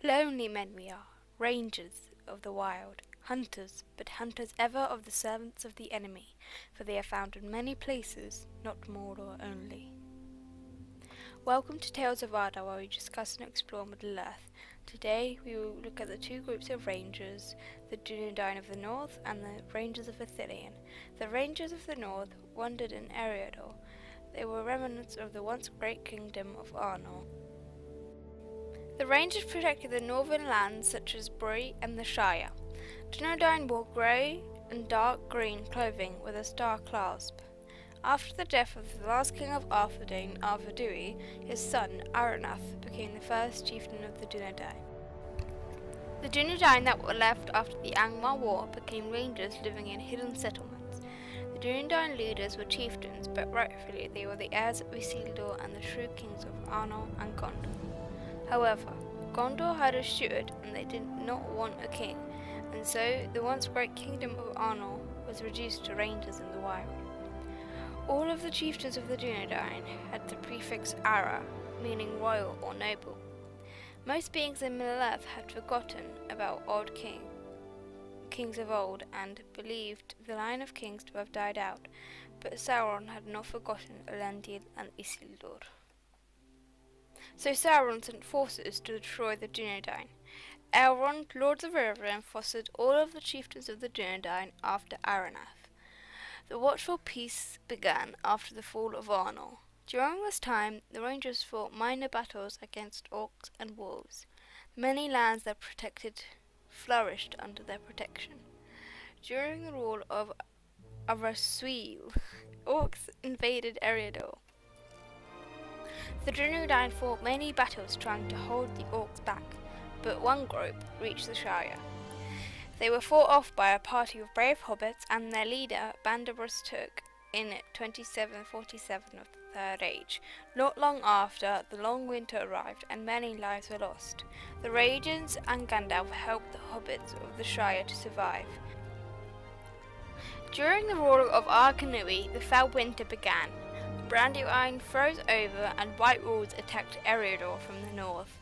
lonely men we are, rangers of the wild, hunters, but hunters ever of the servants of the enemy, for they are found in many places, not Mordor only. Welcome to Tales of Arda, where we discuss and explore Middle Earth. Today we will look at the two groups of rangers, the Dunedain of the north and the Rangers of Ithilien. The Rangers of the north wandered in Eriador. They were remnants of the once great kingdom of Arnor. The Rangers protected the northern lands such as Bree and the Shire. Dunedain wore grey and dark green clothing with a star clasp. After the death of the last king of Arthedain, Arthurdui, his son Aranath became the first chieftain of the Dunedain. The Dunedain that were left after the Angmar War became rangers living in hidden settlements. The Dunedain leaders were chieftains, but rightfully they were the heirs of Isildur and the true kings of Arnor and Gondor. However, Gondor had a steward and they did not want a king, and so the once great kingdom of Arnor was reduced to rangers in the wild. All of the chieftains of the Dunedain had the prefix Ara, meaning royal or noble. Most beings in Middle-earth had forgotten about old kings of old and believed the line of kings to have died out, but Sauron had not forgotten Elendil and Isildur. So Sauron sent forces to destroy the Dunedain. Elrond, Lord of Rivendell, fostered all of the chieftains of the Dunedain after Aranath. The watchful peace began after the fall of Arnor. During this time, the Rangers fought minor battles against orcs and wolves. Many lands that protected flourished under their protection. During the rule of Arasuil, orcs invaded Eriador. The Dunedain fought many battles trying to hold the orcs back, but one group reached the Shire. They were fought off by a party of brave hobbits and their leader Banderbus took in 2747 of the Third Age. Not long after, the long winter arrived and many lives were lost. The Rangers and Gandalf helped the hobbits of the Shire to survive. During the rule of Arcanui, the fell winter began. Brandywine froze over and white wolves attacked Eriador from the north.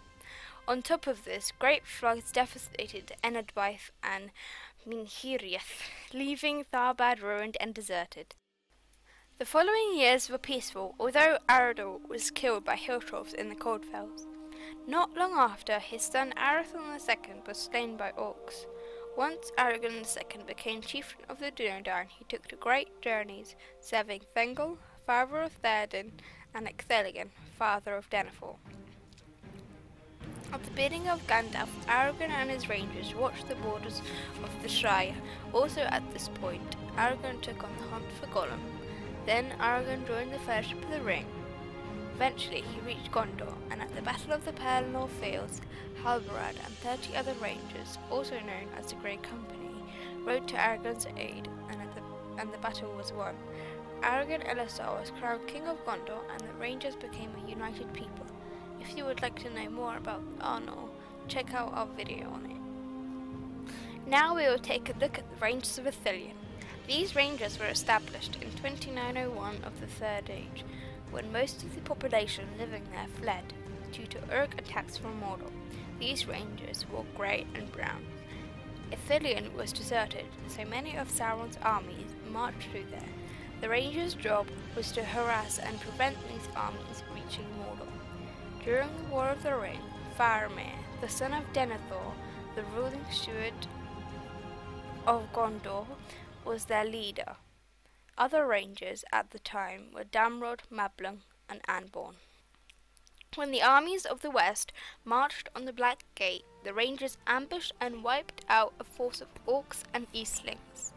On top of this, great floods devastated Enadwaith and Minhiriath, leaving Tharbad ruined and deserted. The following years were peaceful, although Arador was killed by hill-trolls in the Coldfells. Not long after, his son Arathon II was slain by orcs. Once Aragorn II became chieftain of the Dunedain, he took to great journeys, serving Thengel, father of Theoden, and Ithilien, father of Denethor. At the bidding of Gandalf, Aragorn and his rangers watched the borders of the Shire. Also at this point, Aragorn took on the hunt for Golem. Then Aragorn joined the Fellowship of the Ring. Eventually he reached Gondor, and at the Battle of the Pelennor Fields, Halbarad and 30 other rangers, also known as the Grey Company, rode to Aragorn's aid, and the battle was won. Aragorn Elisar was crowned King of Gondor, and the rangers became a united people. If you would like to know more about Arnor, check out our video on it. Now we will take a look at the Rangers of Ithilien. These rangers were established in 2901 of the Third Age, when most of the population living there fled due to Uruk attacks from Mordor. These rangers wore grey and brown. Ithilien was deserted, so many of Sauron's armies marched through there. The rangers' job was to harass and prevent these armies reaching Mordor. During the War of the Ring, Faramir, the son of Denethor, the ruling steward of Gondor, was their leader. Other rangers at the time were Damrod, Mablung, and Anborn. When the armies of the west marched on the Black Gate, the rangers ambushed and wiped out a force of orcs and eastlings.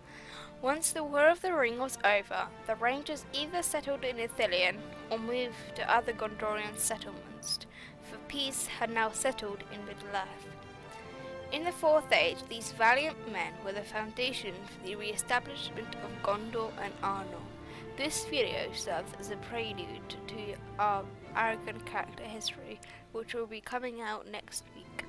Once the War of the Ring was over, the rangers either settled in Ithilien or moved to other Gondorian settlements, for peace had now settled in Middle-earth. In the Fourth Age, these valiant men were the foundation for the re-establishment of Gondor and Arnor. This video serves as a prelude to our Aragorn character history, which will be coming out next week.